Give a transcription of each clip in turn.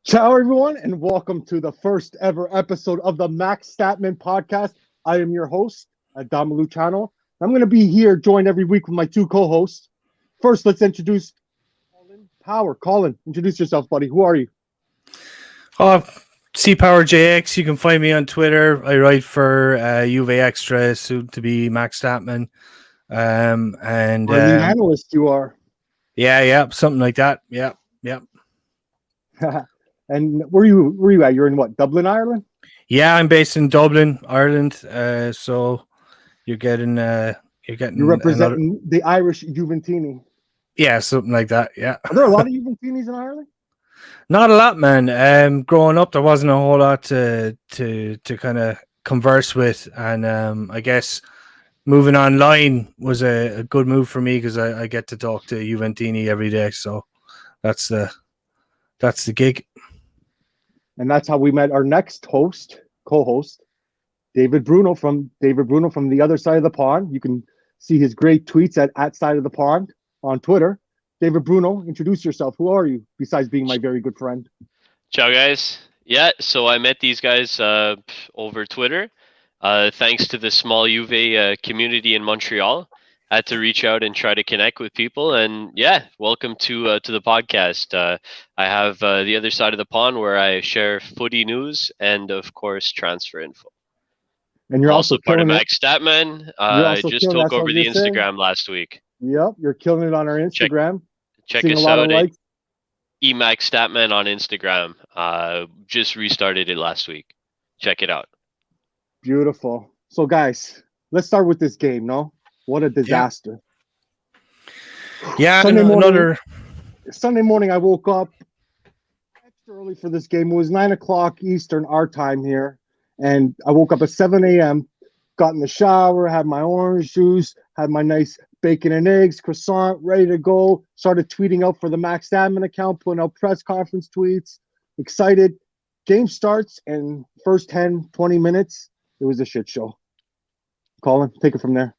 Ciao, everyone, and welcome to the first ever episode of the Max Statman Podcast. I am your host, Adam Luciano. I'm going to be here joined every week with my two co-hosts. First, let's introduce Colin Power. Colin, introduce yourself, buddy. Who are you? Oh, C Power JX. You can find me on Twitter. I write for Juve Extra, soon to be Max Statman. Our lead analyst, you are. Yeah, something like that. Yeah. And where are you at? You're in what? Dublin, Ireland? Yeah, I'm based in Dublin, Ireland. So you're getting You're representing the Irish Juventini. Yeah, something like that. Yeah. Are there a lot of Juventinis in Ireland? Not a lot, man. Growing up, there wasn't a whole lot to kind of converse with, and I guess moving online was a good move for me because I get to talk to Juventini every day. So that's the gig. And that's how we met our next co-host, David Bruno from the other side of the pond. You can see his great tweets at Side of the Pond on Twitter. David Bruno, introduce yourself. Who are you, besides being my very good friend? Ciao, guys. Yeah, so I met these guys over Twitter. Thanks to the small Juve community in Montreal. I had to reach out and try to connect with people. And yeah, welcome to the podcast. I have the other side of the pond where I share footy news and, of course, transfer info. And you're also part of killing it. Max Statman. I just killing it. took That's what over I the was gonna say. Instagram last week. Yep, you're killing it on our Instagram. Check Seeing us a lot out of at likes. Max Statman on Instagram. Just restarted it last week. Check it out. Beautiful. So, guys, let's start with this game. No, what a disaster. Yeah, Sunday morning, I woke up extra early for this game. It was 9 o'clock Eastern, our time here, and I woke up at 7 a.m. Got in the shower, had my orange juice, had my nice bacon and eggs, croissant, ready to go. Started tweeting out for the Max Statman account, putting out press conference tweets. Excited. Game starts, and first 10, 20 minutes, it was a shit show. Colin, take it from there.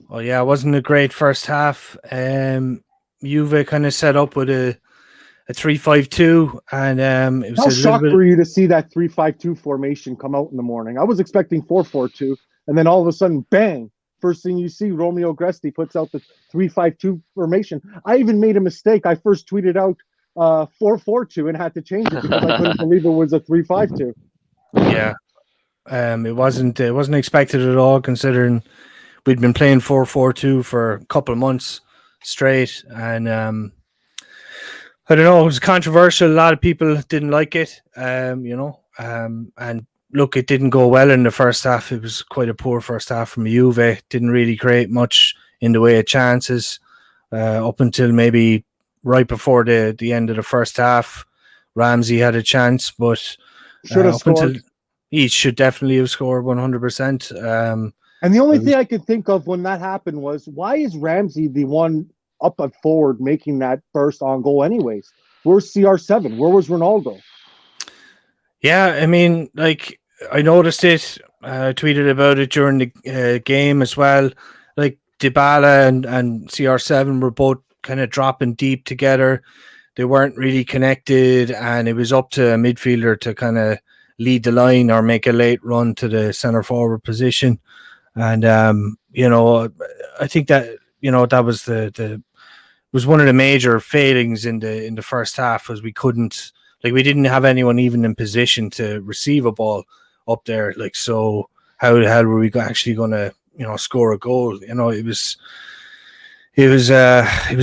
Oh yeah, it wasn't a great first half. Juve kind of set up with a 3-5-2, and it was How shocked were you to see that 3-5-2 formation come out in the morning? I was expecting 4-4-2, and then all of a sudden, bang! First thing you see, Romeo Gresti puts out the 3-5-2 formation. I even made a mistake. I first tweeted out 4-4-2 and had to change it because I couldn't believe it was a 3-5-2. Yeah, it wasn't expected at all, considering we'd been playing 4-4-2 for a couple of months straight, and I don't know, it was controversial. A lot of people didn't like it, and look, it didn't go well in the first half. It was quite a poor first half from Juve. Didn't really create much in the way of chances up until maybe right before the end of the first half. Ramsey had a chance, but should have scored. He should definitely have scored 100%. And the only thing I could think of when that happened was, why is Ramsey the one up at forward making that first on goal anyways? Where's CR7? Where was Ronaldo? Yeah, I mean, like, I noticed it. I tweeted about it during the game as well. Like, Dybala and CR7 were both kind of dropping deep together. They weren't really connected, and it was up to a midfielder to kind of lead the line or make a late run to the centre forward position. And I think that that was was one of the major failings in the first half, was we didn't have anyone even in position to receive a ball up there. Like, so how the hell were we actually going to score a goal? It was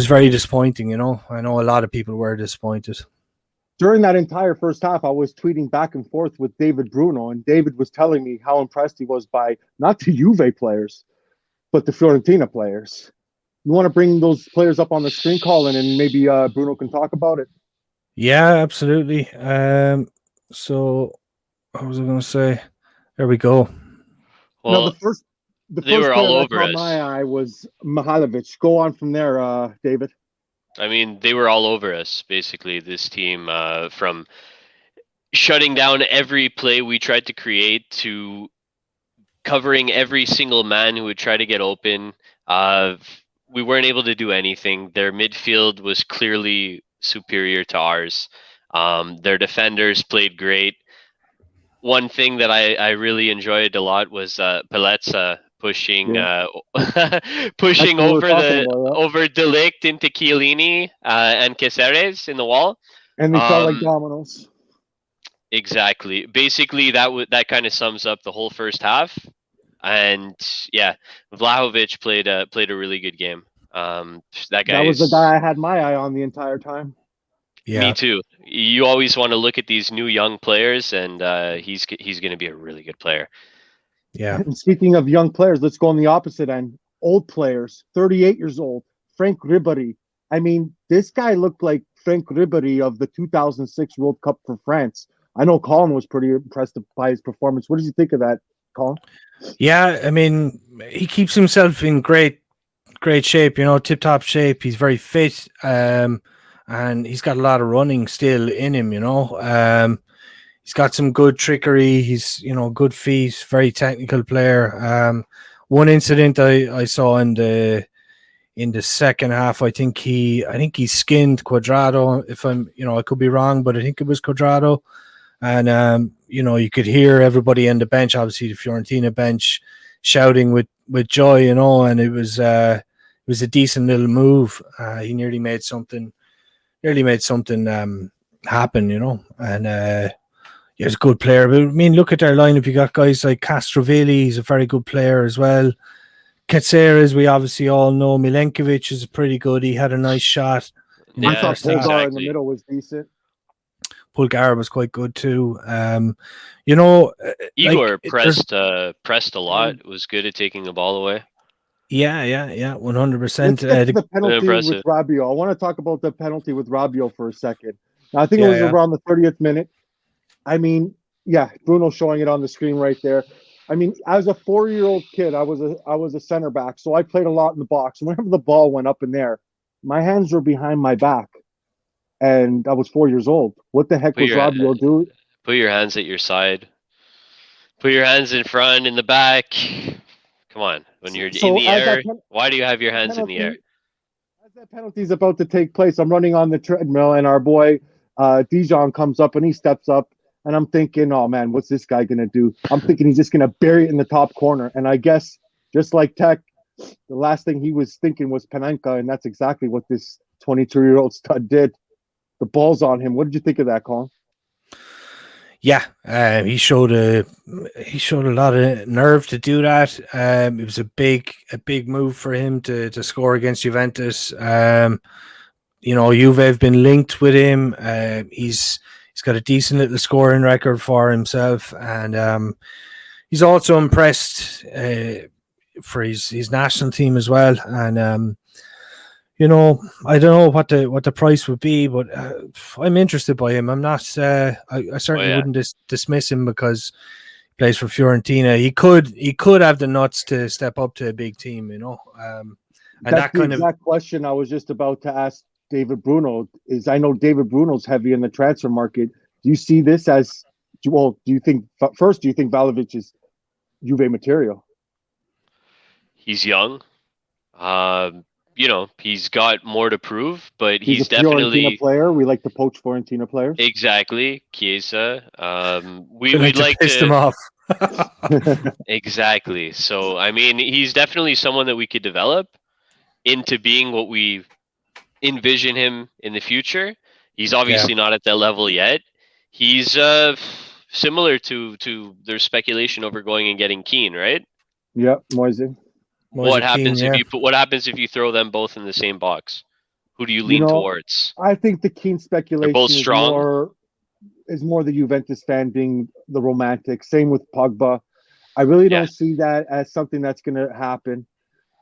very disappointing. I know a lot of people were disappointed. During that entire first half, I was tweeting back and forth with David Bruno, and David was telling me how impressed he was by not the Juve players, but the Fiorentina players. You want to bring those players up on the screen, Colin, and maybe Bruno can talk about it? Yeah, absolutely. So what was I going to say? There we go. Well, the first they were all over us. My eye was Mihailovic. Go on from there, David. I mean, they were all over us, basically, this team, from shutting down every play we tried to create to covering every single man who would try to get open. We weren't able to do anything. Their midfield was clearly superior to ours. Their defenders played great. One thing that I really enjoyed a lot was Paletta pushing pushing That's what we're over talking about, yeah. over Delict into Chiellini and Caceres in the wall. And they felt like Um, dominoes. exactly. Basically, that kind of sums up the whole first half. And yeah, Vlahovic played a really good game. That guy That was the is. guy I had my eye on the entire time. Yeah. Me too. You always want to look at these new young players, and he's going to be a really good player. Yeah. And speaking of young players, let's go on the opposite end. Old players, 38 years old, Frank Ribéry. I mean, this guy looked like Frank Ribéry of the 2006 World Cup for France. I know Colin was pretty impressed by his performance. What did you think of that, Colin? Yeah, I mean, he keeps himself in great shape, tip-top shape. He's very fit, and he's got a lot of running still in him, He's got some good trickery. He's, good feet, very technical player. One incident I saw in the second half, I think he skinned Cuadrado. If I'm, I could be wrong, but I think it was Cuadrado. And you could hear everybody on the bench, obviously the Fiorentina bench, shouting with joy, and it was a decent little move. He nearly made something happen, and he's a good player. But I mean, look at their lineup. You got guys like Castrovilli, he's a very good player as well. Caceres, we obviously all know. Milenkovic is pretty good. He had a nice shot. I thought Polgar in the middle was decent. Polgar was quite good too. Igor pressed a lot. It was good at taking the ball away. Yeah, 100%. Let's get to the penalty with Rabiot. I want to talk about the penalty with Rabiot for a second. Now, I think it was around the 30th minute. I mean, yeah, Bruno's showing it on the screen right there. I mean, as a 4-year-old kid, I was a center back, so I played a lot in the box. Whenever the ball went up in there, my hands were behind my back, and I was 4 years old. What the heck was Rabiot doing? Put your hands at your side. Put your hands in front, in the back. Come on. When you're in the air, why do you have your hands in the air? As that penalty is about to take place, I'm running on the treadmill, and our boy Dijon comes up, and he steps up. And I'm thinking, oh, man, what's this guy going to do? I'm thinking he's just going to bury it in the top corner. And I guess, just like Tech, the last thing he was thinking was Panenka, and that's exactly what this 22-year-old stud did. The ball's on him. What did you think of that, Colin? Yeah, he showed a lot of nerve to do that. It was a big move for him to score against Juventus. Juve have been linked with him. He's got a decent little scoring record for himself, and he's also impressed for his national team as well. And I don't know what the price would be, but I'm interested by him. I'm not. I certainly wouldn't dismiss him because he plays for Fiorentina. He could have the nuts to step up to a big team. And that's the exact question I was just about to ask David Bruno. I know David Bruno's heavy in the transfer market. Do you see this as do you think Vlahovic is Juve material? He's young. He's got more to prove, but he's a definitely Fiorentina player. We like to poach Fiorentina players. Exactly, Chiesa. We'd like to piss them off. Exactly. So I mean, he's definitely someone that we could develop into being what we envision him in the future. He's obviously not at that level yet. He's similar to their speculation over going and getting Keane, right? Yeah, Moise. What happens if you throw them both in the same box? Who do you lean towards? I think the Keane speculation both strong. is more the Juventus fan being the romantic. Same with Pogba. I really don't see that as something that's going to happen.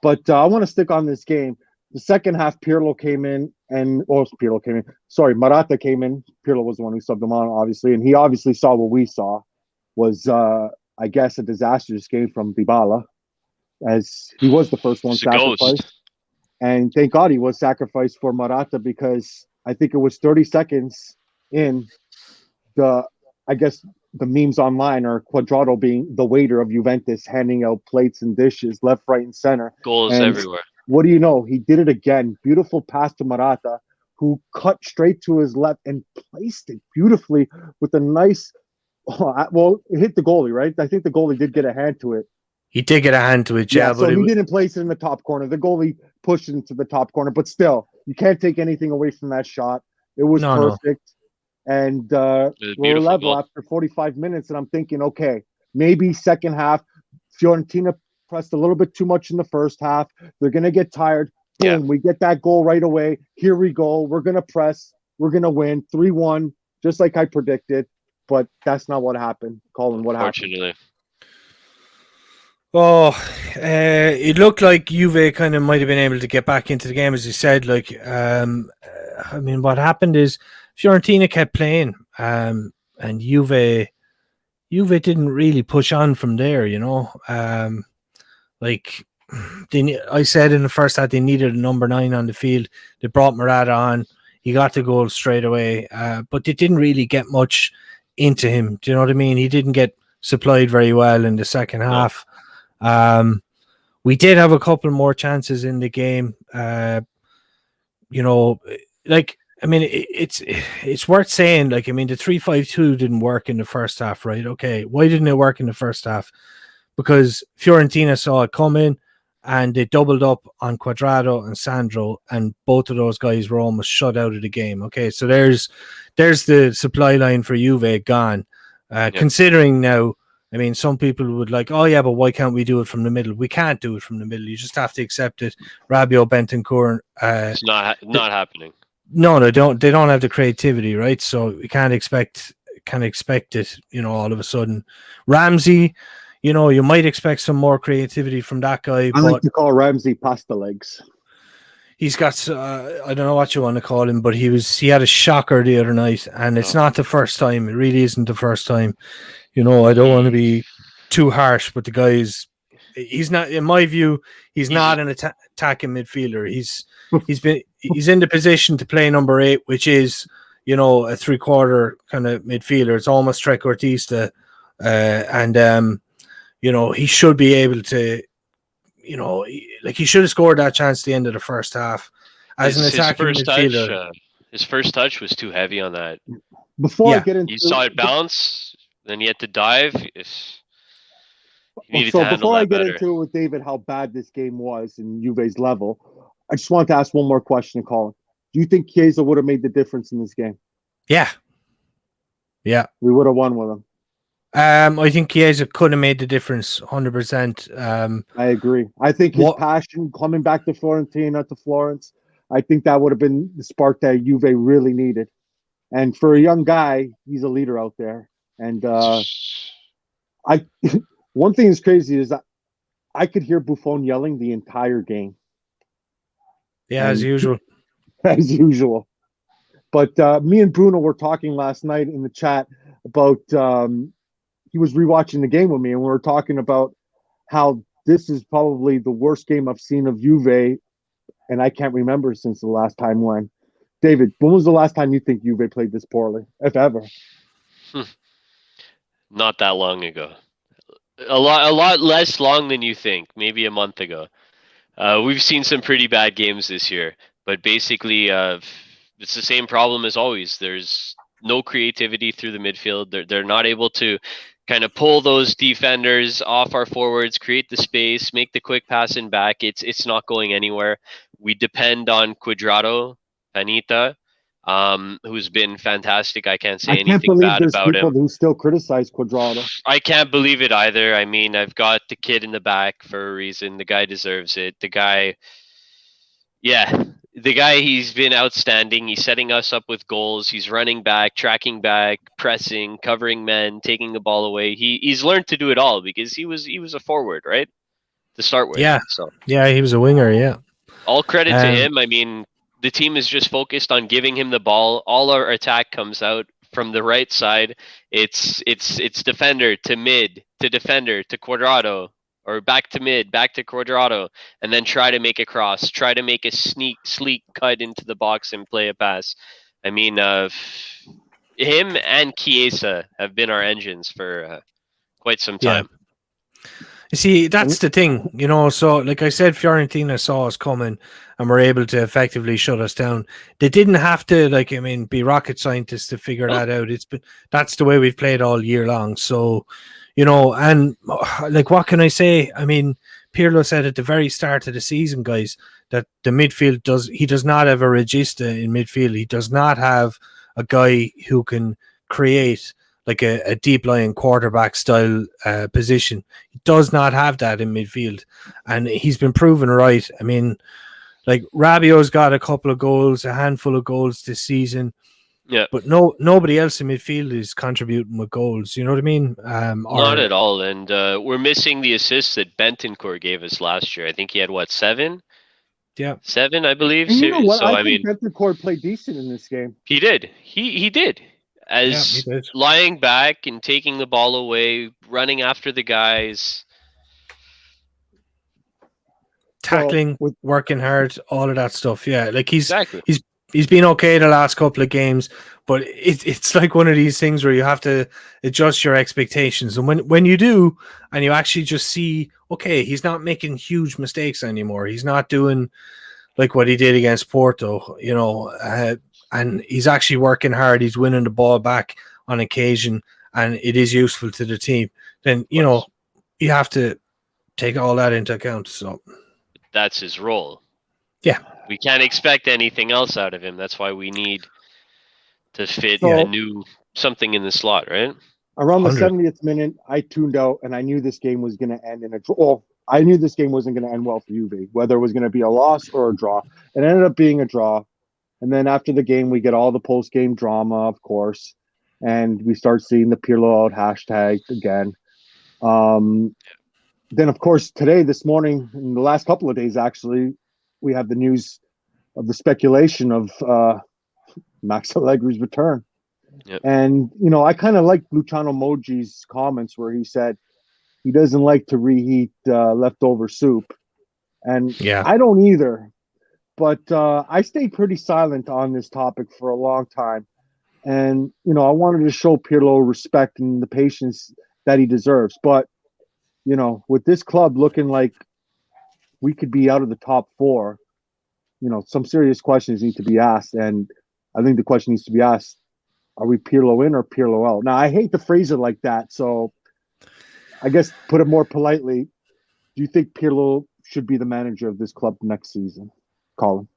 But I want to stick on this game. The second half, Pirlo came in. Morata came in. Pirlo was the one who subbed him on, obviously. And he obviously saw what we saw was, I guess, a disastrous game from Dybala, as he was the first one sacrificed. And thank God he was sacrificed for Morata, because I think it was 30 seconds in the memes online are Cuadrado being the waiter of Juventus, handing out plates and dishes left, right, and center. Goals everywhere. What do you know? He did it again. Beautiful pass to Morata. who cut straight to his left and placed it beautifully with a nice. Well, it hit the goalie, right? I think the goalie did get a hand to it. He did get a hand to it, Yeah, but so he didn't place it in the top corner. The goalie pushed it into the top corner, but still, you can't take anything away from that shot. It was perfect. And we're level after 45 minutes, and I'm thinking, okay, maybe second half, Fiorentina pressed a little bit too much in the first half. They're going to get tired. Boom, we get that goal right away. Here we go. We're going to press. We're going to win 3-1, just like I predicted. But that's not what happened. Colin, what happened? Unfortunately. Oh, it looked like Juve kind of might have been able to get back into the game, as you said. Like, I mean, what happened is Fiorentina kept playing, and Juve didn't really push on from there. You know, like I said in the first half, they needed a number 9 on the field. They brought Morata on. He got the goal straight away, but they didn't really get much into him. Do you know what I mean? He didn't get supplied very well in the second half. We did have a couple more chances in the game. You know, like, I mean, it's worth saying, like, I mean, the 3-5-2 didn't work in the first half, right? Okay, why didn't it work in the first half? Because Fiorentina saw it coming and they doubled up on Cuadrado and Sandro, and both of those guys were almost shut out of the game. Okay, so there's the supply line for Juve gone. Considering now, I mean, some people would like, oh yeah, but why can't we do it from the middle? We can't do it from the middle. You just have to accept it. Rabiot, Bentancur, it's not happening. No, they don't have the creativity, right? So we can't expect it, you know, all of a sudden. Ramsey, you know, you might expect some more creativity from that guy. I like to call Ramsey pasta legs. He's got, I don't know what you want to call him, but he had a shocker the other night, and it's not the first time. It really isn't the first time. You know, I don't want to be too harsh, but the guy he's not, in my view, he's not an attacking midfielder. He's in the position to play number 8, which is, you know, a 3/4 kind of midfielder. It's almost trequartista, and you know, he should be able to, you know, like, he should have scored that chance at the end of the first half as an attacking midfielder. His first touch was too heavy on that. Before I get into, you saw it bounce, then he had to dive. Before I get into it with David, how bad this game was in Juve's level, I just wanted to ask one more question to Colin. Do you think Chiesa would have made the difference in this game? Yeah. We would have won with him. I think Chiesa could have made the difference 100%. I agree. I think his passion coming back to Fiorentina, to Florence, I think that would have been the spark that Juve really needed. And for a young guy, he's a leader out there. And one thing that's crazy is that I could hear Buffon yelling the entire game. Yeah, as usual. As usual. But me and Bruno were talking last night in the chat about he was rewatching the game with me, and we were talking about how this is probably the worst game I've seen of Juve, and I can't remember since the last time when. David, when was the last time you think Juve played this poorly, if ever? Not that long ago. A lot less long than you think. Maybe a month ago. We've seen some pretty bad games this year, but basically, it's the same problem as always. There's no creativity through the midfield. They're not able to kind of pull those defenders off our forwards, create the space, make the quick pass in back. It's not going anywhere. We depend on Cuadrado, Anita, who's been fantastic. I can't say anything bad about him. I can't believe there's people who still criticize Cuadrado. I can't believe it either. I mean, I've got the kid in the back for a reason. The guy deserves it. The guy, he's been outstanding. He's setting us up with goals. He's running back, tracking back, pressing, covering men, taking the ball away. He's learned to do it all because he was a forward, right? To start with. Yeah. So he was a winger, yeah. All credit to him. I mean, the team is just focused on giving him the ball. All our attack comes out from the right side. It's defender to mid to defender to Cuadrado, or back to mid, back to Cuadrado, and then try to make a cross, try to make a sleek cut into the box and play a pass. I mean, him and Chiesa have been our engines for quite some time. You see, that's the thing, so like I said, Fiorentina saw us coming and were able to effectively shut us down. They didn't have to, be rocket scientists to figure that out. That's the way we've played all year long. So, and what can I say? I mean, Pirlo said at the very start of the season, guys, that the midfield does not have a regista in midfield. He does not have a guy who can create like a deep lying quarterback style position. He does not have that in midfield, and he's been proven right. I mean, like Rabiot's got a couple of goals, a handful of goals this season. Yeah, but nobody else in midfield is contributing with goals. You know what I mean? Not at all. And we're missing the assists that Bentancur gave us last year. I think he had 7? Yeah, 7, I believe. And you know what? So I think Bentancur played decent in this game. He did. He did. As he did. Lying back and taking the ball away, running after the guys, tackling, working hard, all of that stuff. Yeah, like he's exactly. He's been okay the last couple of games, but it's like one of these things where you have to adjust your expectations. And when you do, and you actually just see, okay, he's not making huge mistakes anymore. He's not doing like what he did against Porto, and he's actually working hard. He's winning the ball back on occasion, and it is useful to the team. Then, you have to take all that into account. So that's his role. Yeah. We can't expect anything else out of him. That's why we need to fit something in the slot, right? Around the 70th minute, I tuned out, and I knew this game was going to end in a draw. Well, I knew this game wasn't going to end well for Juve, whether it was going to be a loss or a draw. It ended up being a draw. And then after the game, we get all the post-game drama, of course, and we start seeing the Pirlo out hashtag again. Then, of course, this morning, in the last couple of days, actually, we have the news of the speculation of Max Allegri's return. Yep. And, I kind of like Luciano Moggi's comments where he said he doesn't like to reheat leftover soup. And I don't either. But I stayed pretty silent on this topic for a long time. And, I wanted to show Pirlo respect and the patience that he deserves. But, with this club looking like we could be out of the top 4, some serious questions need to be asked. And I think the question needs to be asked, are we Pirlo in or Pirlo out? Now, I hate to phrase it like that. So I guess put it more politely, do you think Pirlo should be the manager of this club next season? Colin?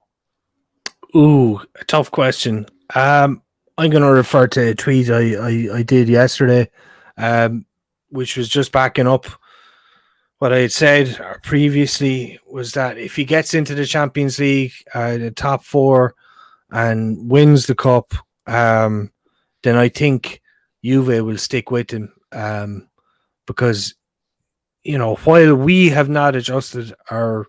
Ooh, a tough question. I'm going to refer to a tweet I did yesterday, which was just backing up what I had said previously, was that if he gets into the Champions League, the top 4, and wins the cup, then I think Juve will stick with him, because, while we have not adjusted our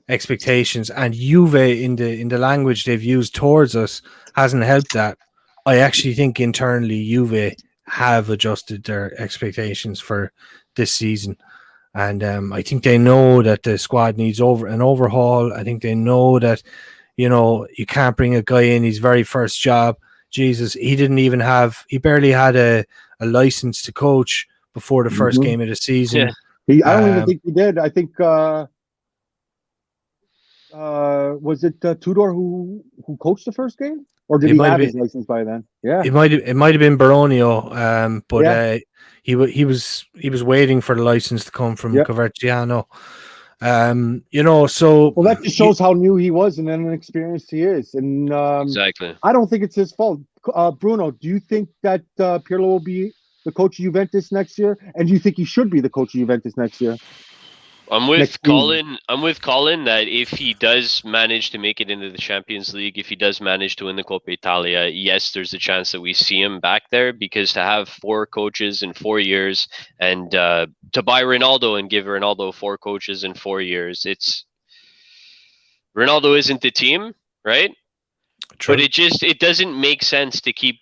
expectations, and Juve in the language they've used towards us hasn't helped that, I actually think internally Juve have adjusted their expectations for this season. And I think they know that the squad needs an overhaul. I think they know that, you can't bring a guy in his very first job. Jesus, he barely had a license to coach before the first game of the season. Yeah. I don't even think he did. I think was it Tudor who coached the first game, or did he have his license by then? Yeah, it might have been Baronio, but he was waiting for the license to come from Coverciano. So that just shows how new he was and inexperienced he is, and exactly. I don't think it's his fault. Bruno, do you think that Pirlo will be the coach of Juventus next year, and do you think he should be the coach of Juventus next year? I'm with Colin. I'm with Colin that if he does manage to make it into the Champions League, if he does manage to win the Coppa Italia, yes, there's a chance that we see him back there, because to have 4 coaches in 4 years, and to buy Ronaldo and give Ronaldo 4 coaches in 4 years, Ronaldo isn't the team, right? True. But it doesn't make sense to keep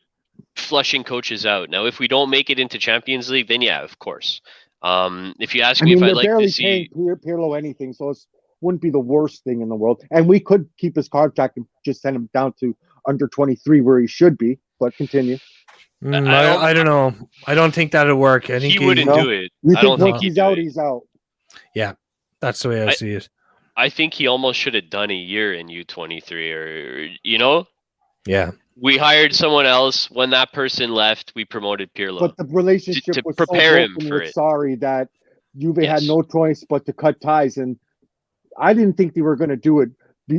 flushing coaches out. Now, if we don't make it into Champions League, then yeah, of course. If you ask me if I'd like to see Pirlo anything, so it wouldn't be the worst thing in the world. And we could keep his contract and just send him down to under 23 where he should be. But continue. I don't know. I don't think that'll work. I think he wouldn't do it. You think once he's out, he's out. Yeah, that's the way I see it. I think he almost should have done a year in U23, or Yeah. we hired someone else. When that person left, we promoted Pirlo. But the relationship to was prepare so him broken for with it. Sarri that Juve had Yes. no choice but to cut ties. And I didn't think they were going to do it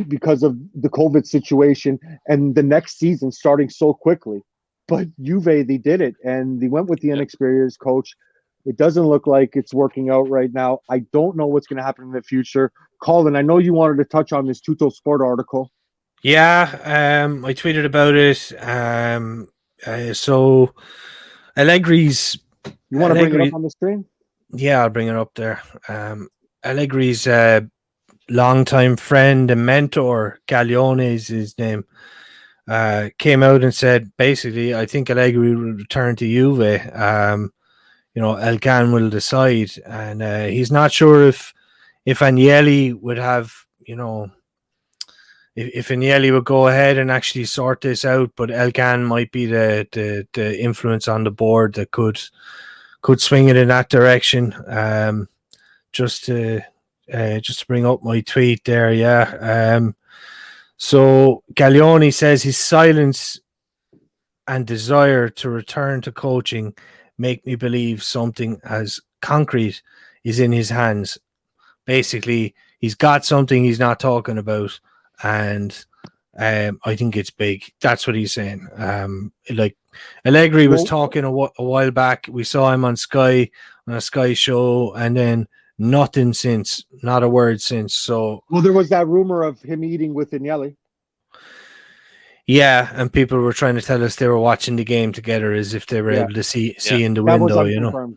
because of the COVID situation and the next season starting so quickly. But Juve, they did it, and they went with the inexperienced coach. It doesn't look like it's working out right now. I don't know what's going to happen in the future. Colin, I know you wanted to touch on this Tutto Sport article. Yeah, I tweeted about it. So Allegri's. You want to bring it up on the screen? Yeah, I'll bring it up there. Allegri's longtime friend and mentor, Gaglione is his name, came out and said, basically, I think Allegri will return to Juve. El Gan will decide. And he's not sure if Agnelli would have, if Agnelli would go ahead and actually sort this out, but El Gan might be the influence on the board that could swing it in that direction. Just to bring up my tweet there, yeah. So Gaglione says his silence and desire to return to coaching make me believe something as concrete is in his hands. Basically, he's got something he's not talking about, and I think it's big. That's what he's saying. Like Allegri was talking a while back. We saw him on Sky, on a Sky show, and then nothing since, not a word since. So, well, there was that rumor of him eating with Agnelli. Yeah, and people were trying to tell us they were watching the game together as if they were able to see in the window.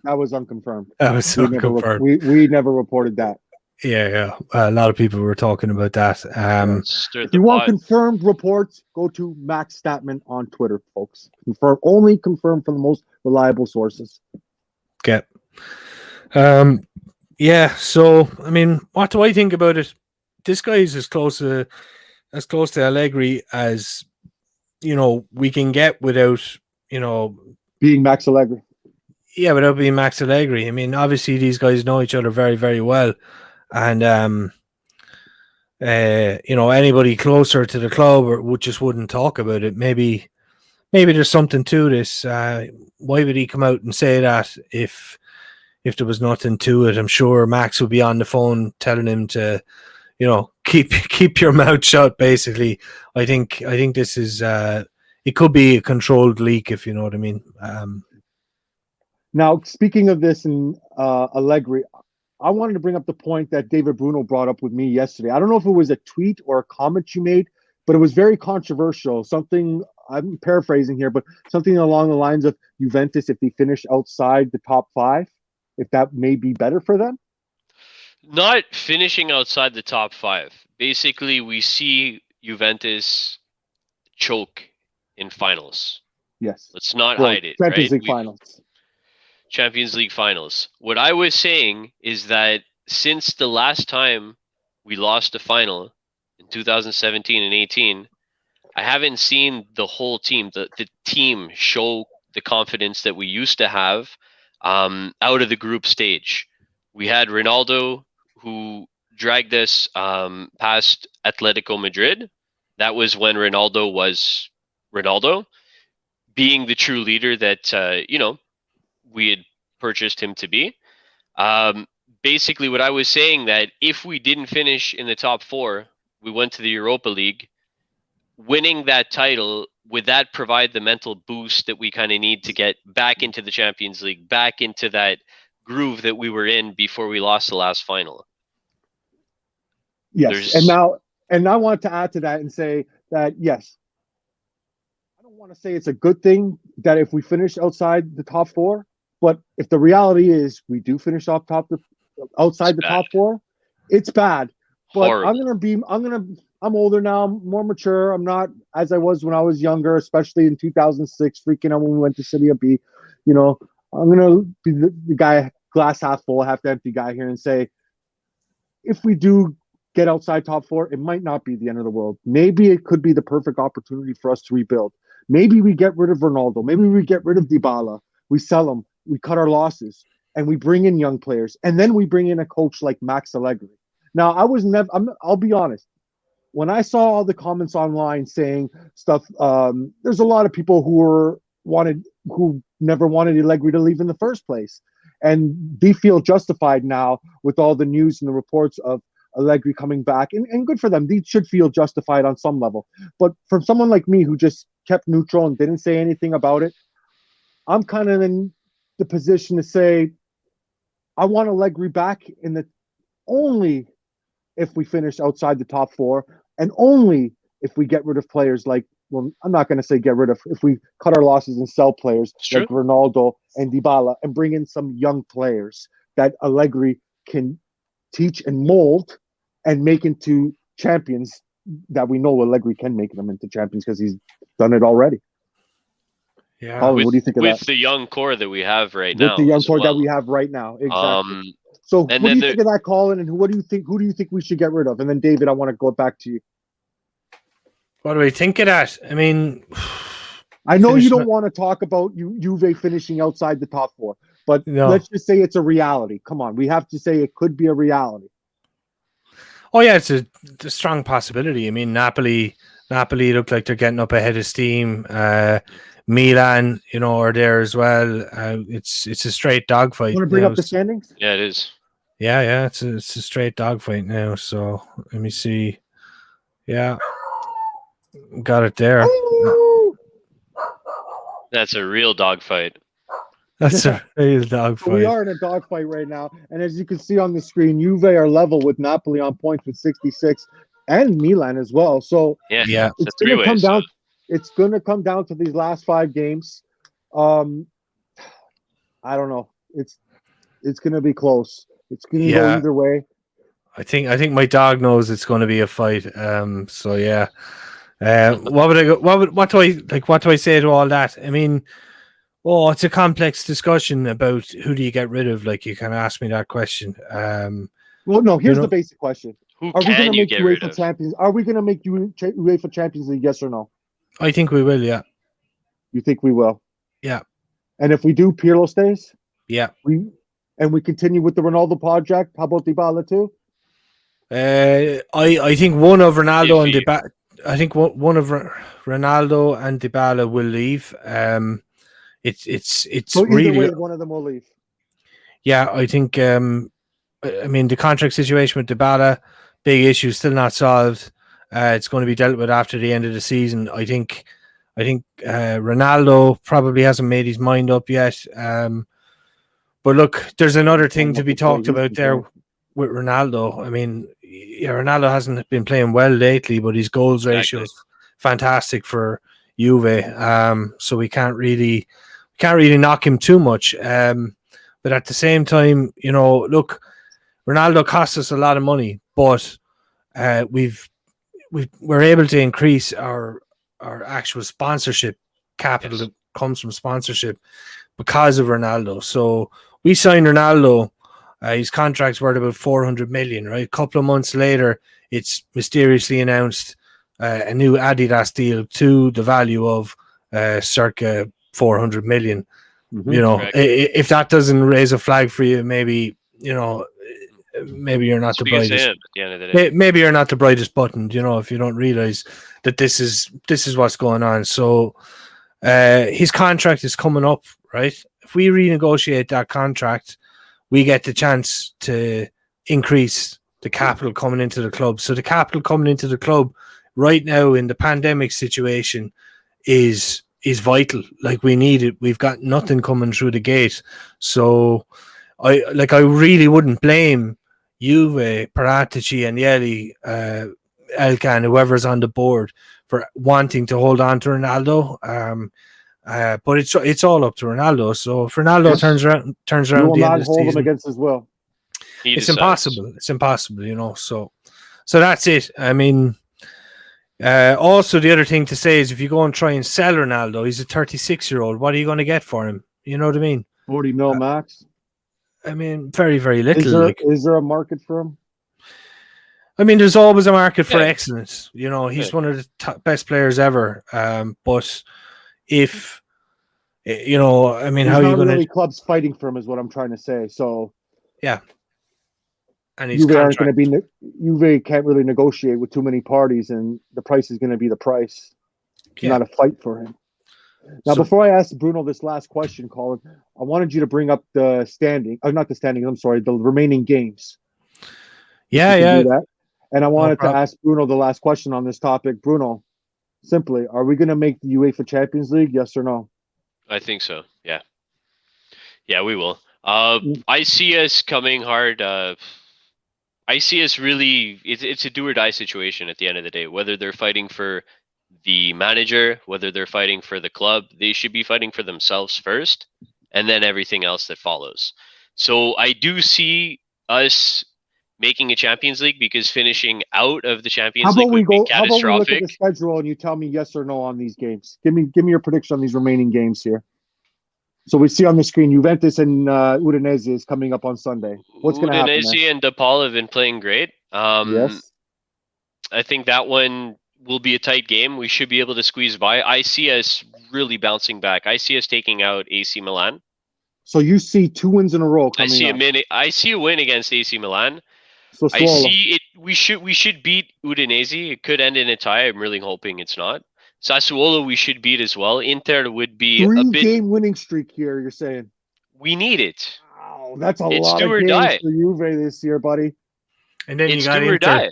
That was unconfirmed. That was unconfirmed. We never reported that. Yeah. A lot of people were talking about that. If you want confirmed reports, go to Max Statman on Twitter, folks. Only confirmed from the most reliable sources. Okay. Yeah. So, I mean, what do I think about it? This guy is as close to Allegri as we can get without being Max Allegri. Yeah, without being Max Allegri. I mean, obviously these guys know each other very, very well. And anybody closer to the club wouldn't talk about it. Maybe there's something to this. Why would he come out and say that if there was nothing to it? I'm sure Max would be on the phone telling him to, keep your mouth shut. Basically, I think this is it could be a controlled leak, if you know what I mean. Now, speaking of this and Allegri, I wanted to bring up the point that David Bruno brought up with me yesterday. I don't know if it was a tweet or a comment you made, but it was very controversial. Something, I'm paraphrasing here, but something along the lines of Juventus, if they finish outside the top 5, if that may be better for them? Not finishing outside the top 5. Basically, we see Juventus choke in finals. Yes. Let's not hide it. Champions League finals. Champions League finals. What I was saying is that since the last time we lost a final in 2017 and 18, I haven't seen the whole team, the team show the confidence that we used to have out of the group stage. We had Ronaldo, who dragged us past Atletico Madrid. That was when Ronaldo was Ronaldo, being the true leader that, we had purchased him to be. Basically, what I was saying, that if we didn't finish in the top 4, we went to the Europa League. Winning that title, would that provide the mental boost that we kind of need to get back into the Champions League, back into that groove that we were in before we lost the last final? Yes, and I want to add to that and say that, yes, I don't want to say it's a good thing that if we finish outside the top 4, but if the reality is we do finish outside the top 4, it's bad. But horrible. I'm older now, I'm more mature. I'm not as I was when I was younger, especially in 2006, freaking out when we went to City of B. I'm going to be the guy, glass half full, half empty guy here, and say, if we do get outside top 4, it might not be the end of the world. Maybe it could be the perfect opportunity for us to rebuild. Maybe we get rid of Ronaldo. Maybe we get rid of Dybala. We sell him. We cut our losses. and we bring in young players, and then we bring in a coach like Max Allegri. Now, I'll be honest. When I saw all the comments online saying stuff, there's a lot of people who never wanted Allegri to leave in the first place, and they feel justified now with all the news and the reports of Allegri coming back, and good for them. They should feel justified on some level. But from someone like me who just kept neutral and didn't say anything about it, I'm kind of in the position to say I want Allegri back only if we finish outside the top four, and only if we get rid of players like, well, I'm not going to say get rid of, if we cut our losses and sell players like Ronaldo and Dybala and bring in some young players that Allegri can teach and mold and make into champions that we know Allegri can make them into champions because he's done it already. Yeah. Colin, what do you think of that? With the young core that we have right With now. the young core that we have right now. Exactly. So what do you think of that, Colin? And who do you think we should get rid of? And then David, I want to go back to you. What do we think of that? I mean, I know you don't want to talk about Juve finishing outside the top four, but let's just say it's a reality. Come on, we have to say it could be a reality. Oh yeah, it's a strong possibility. I mean, Napoli look like they're getting up ahead of steam. Milan, are there as well. It's a straight dogfight. Want to bring up the standings? Yeah, it is. Yeah, it's a straight dogfight now. So let me see. Yeah, got it there. Ooh! That's a real dogfight. That's a real dogfight. We are in a dogfight right now, and as you can see on the screen, Juve are level with Napoli on points with 66, and Milan as well. So yeah, it's going to come down. It's going to come down to these last 5 games. I don't know. It's going to be close. It's going to go either way. I think my dog knows it's going to be a fight. So yeah. What do I say to all that? I mean, it's a complex discussion about who do you get rid of. Like, you kind of asked me that question. Well, no. Here's the basic question: Are we going to make UEFA champions? Are we going to make UEFA Champions League? Yes or no? I think we will. Yeah. You think we will? Yeah. And if we do, Pirlo stays. Yeah. We continue with the Ronaldo project. How about Dybala too? I think one of Ronaldo and Dybala. I think one of Ronaldo and Dybala will leave. It's so either really way, one of them will leave. Yeah, I think. I mean, the contract situation with Dybala, big issue, still not solved. It's going to be dealt with after the end of the season. I think Ronaldo probably hasn't made his mind up yet. But look, there's another thing to be talked about there with Ronaldo. I mean, Ronaldo hasn't been playing well lately, but his goals ratio is fantastic for Juve. So we can't really knock him too much. But at the same time, look, Ronaldo costs us a lot of money, but we're able to increase our actual sponsorship capital that comes from sponsorship because of Ronaldo. So we signed Ronaldo. His contract's worth about 400 million, right? A couple of months later, it's mysteriously announced a new Adidas deal to the value of circa 400 million. Mm-hmm. If that doesn't raise a flag for you, maybe you're not the brightest. At the end of the day. Maybe you're not the brightest button, if you don't realize that this is what's going on. So his contract is coming up, right? If we renegotiate that contract, we get the chance to increase the capital coming into the club. So the capital coming into the club right now in the pandemic situation is vital. Like, we need it. We've got nothing coming through the gate. So I really wouldn't blame Juve, Paratici, Agnelli, Elkan, whoever's on the board, for wanting to hold on to Ronaldo. But it's all up to Ronaldo. So if Ronaldo turns around at the end of the season, him against his will. It's impossible. It's impossible, So that's it. I mean, also the other thing to say is, if you go and try and sell Ronaldo, he's a 36-year-old. What are you going to get for him? You know what I mean? 40 mil max. I mean, very, very little. Is there a market for him? I mean, there's always a market for excellence. He's one of the best players ever. But if You know, I mean, There's how are you not going really to? clubs fighting for him, is what I'm trying to say. So Yeah, and his Juve aren't going contract. to be. Juve can't really negotiate with too many parties, and the price is going to be the price. Yeah. Not a fight for him. Now, So, before I ask Bruno this last question, Colin, I wanted you to bring up the standing. Not the standing. I'm sorry, the remaining games. yeah, You can yeah, do that. And I no wanted to problem. ask Bruno the last question on this topic. Bruno, simply, are we going to make the UEFA Champions League? Yes or no? I think so. Yeah. Yeah, we will. I see us coming hard. I see us really. It's a do or die situation at the end of the day. Whether they're fighting for the manager, whether they're fighting for the club, they should be fighting for themselves first, and then everything else that follows. So I do see us making a Champions League because finishing out of the How Champions about League we would be go? How about we look at catastrophic. the schedule and you tell me yes or no on these games? Give me your prediction on these remaining games here. So we see on the screen Juventus and Udinese is coming up on Sunday. What's going to happen there? Udinese and DePaul have been playing great. Yes. I think that one will be a tight game. We should be able to squeeze by. I see us really bouncing back. I see us taking out AC Milan. So you see 2 wins in a row I coming see up. I see a win against AC Milan. So I Swallow. see it. We should beat Udinese. It could end in a tie. I'm really hoping it's not. Sassuolo we should beat as well. Inter would be a bit. 3-game winning streak here, you're saying. We need it. Wow, that's a It's lot do of or games die. for Juve this year, buddy. And then you It's got do or Inter. die.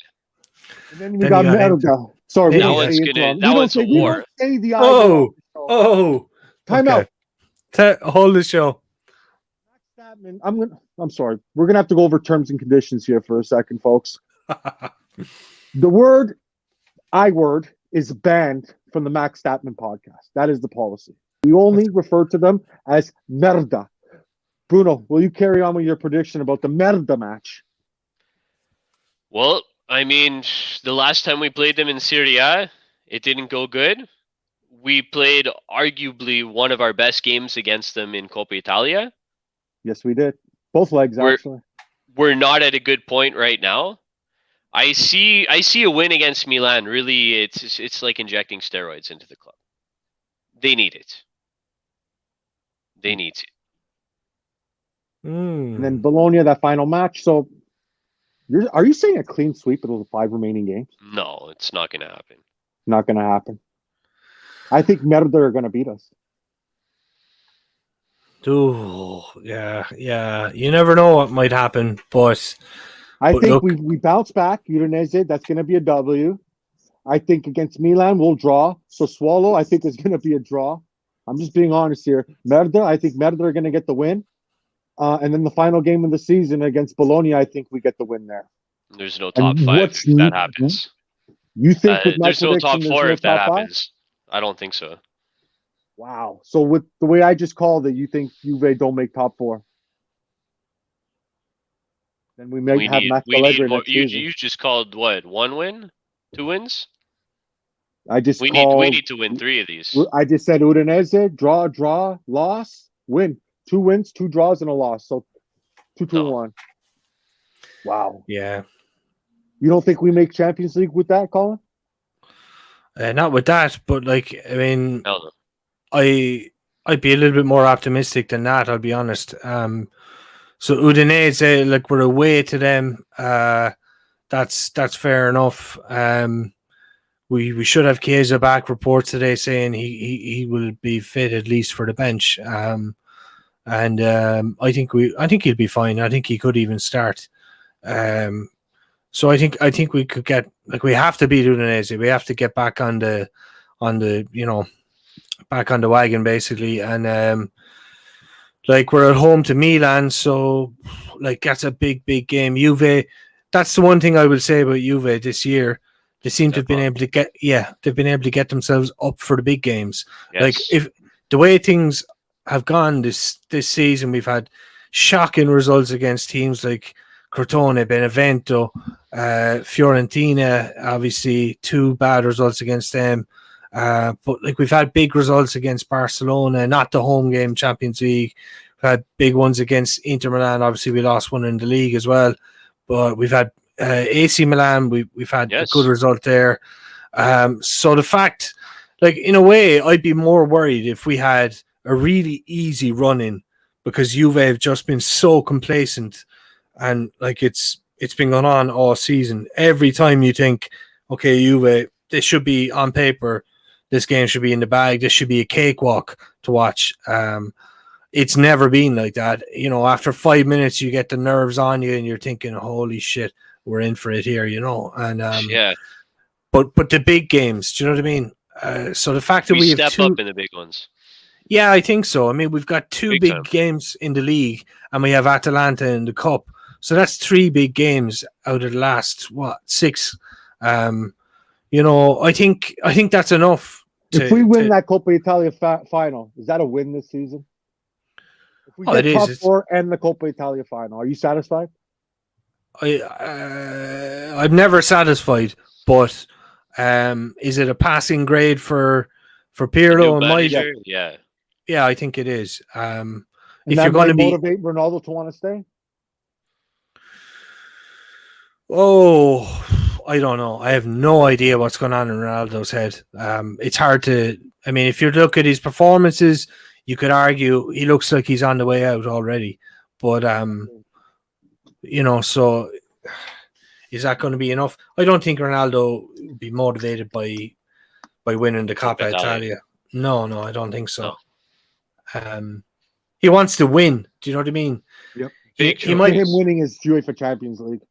And then we Then got you got Merda. Sorry, we That don't one's say gonna- Inter. that one's a We war. don't say the I Oh, word. oh, Time okay. out. Hold the show. Max Statman, I'm sorry. We're gonna have to go over terms and conditions here for a second, folks. The word I word is banned from the Max Statman podcast. That is the policy. We only refer to them as merda. Bruno, will you carry on with your prediction about the merda match? Well, I mean, the last time we played them in Serie A, it didn't go good. We played arguably one of our best games against them in Coppa Italia. Yes, we did. Both legs, We're- actually. We're not at a good point right now. I see a win against Milan. Really, it's like injecting steroids into the club. They need it. They need it. And then Bologna, that final match. So, are you saying a clean sweep of those 5 remaining games? No, it's not going to happen. Not going to happen. I think Merda are going to beat us. Oh, yeah. You never know what might happen, but I think look, we bounce back. Udinese, that's going to be a W. I think against Milan, we'll draw. So Swallow, I think is going to be a draw. I'm just being honest here. Merda, I think Merda are going to get the win. And then the final game of the season against Bologna, I think we get the win there. There's no top And 5 if that happens. You think with my There's no prediction, top there's 4 no if that top 5? happens. I don't think so. Wow. So with the way I just called it, you think Juve don't make top 4? Then we may have Max Allegri more. next season. You just called what? 1 win? 2 wins? I just We called, need to win 3 of these. I just said Udinese, draw, loss, win. 2 wins, 2 draws, and a loss. So 2-1. Wow. yeah. You don't think we make Champions League with that, Colin? Not with that, but like, I mean, Hell no. I'd be a little bit more optimistic than that. I'll be honest. So Udinese, like we're away to them. That's fair enough. We should have Chiesa back. Reports today saying he will be fit at least for the bench. And I think he'll be fine. I think he could even start. So I think we could get, like, we have to beat Udinese. We have to get back on the back on the wagon basically. And like we're at home to Milan, so like that's a big game. Juve, that's the one thing I will say about Juve this year. They seem to have been able to get themselves up for the big games. Yes. Uh, Like if the way things have gone this season, we've had shocking results against teams like Crotone, Benevento, Fiorentina. Obviously, 2 bad results against them. But like we've had big results against Barcelona, not the home game, Champions League. We've had big ones against Inter Milan. Obviously, we lost one in the league as well. But we've had AC Milan. We've had a good result there. So the fact, like in a way, I'd be more worried if we had a really easy run in because Juve have just been so complacent, and like it's been going on all season. Every time you think, okay, Juve, this should be on paper, this game should be in the bag, this should be a cakewalk to watch. It's never been like that. You know, after 5 minutes, you get the nerves on you, and you're thinking, "Holy shit, we're in for it here." You know, and Yeah, but the big games, do you know what I mean? So the fact that we we have step two, up in the big ones. yeah, I think so. I mean, we've got two Big big time. games in the league, and we have Atalanta in the cup. So that's 3 big games out of the last 6. You know, I think that's enough. If we win that Coppa Italia final, is that a win this season? If we get top 4 and the Coppa Italia final, are you satisfied? I'm never satisfied, but is it a passing grade for Pirlo and Mike? Yeah, I think it is. And if you're going to motivate Ronaldo to want to stay? Oh, I don't know. I have no idea what's going on in Ronaldo's head. It's hard to. I mean, if you look at his performances, you could argue he looks like he's on the way out already. But you know, so is that going to be enough? I don't think Ronaldo would be motivated by winning the Coppa Italia. No, I don't think so. No. He wants to win. Do you know what I mean? Yep. He might him winning his UEFA Champions League.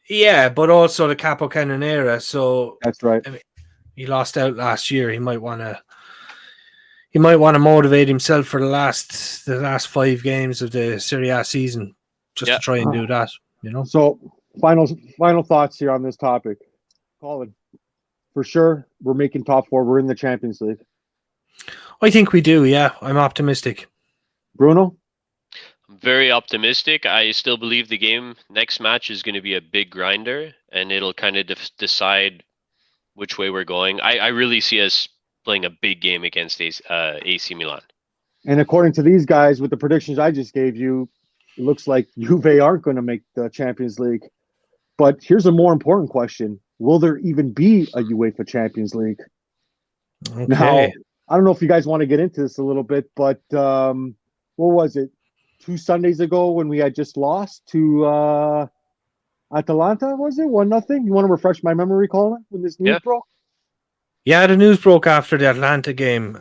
Yeah, but also the Capo Cannoniera. So that's right. I mean, he lost out last year. He might want to motivate himself for the last 5 games of the Serie A season, just to try and do that. You know. So final thoughts here on this topic, Colin. For sure, we're making top 4. We're in the Champions League. I think we do. Yeah, I'm optimistic. Bruno. I'm very optimistic. I still believe the game next match is going to be a big grinder, and it'll kind of decide which way we're going. I really see us playing a big game against AC Milan. And according to these guys, with the predictions I just gave you, it looks like Juve aren't going to make the Champions League. But here's a more important question. Will there even be a UEFA Champions League? Okay. Now, I don't know if you guys want to get into this a little bit, but what was it? 2 Sundays ago when we had just lost to Atalanta, was it 1-0? You want to refresh my memory, Colin, when this news broke? Yeah, the news broke after the Atlanta game.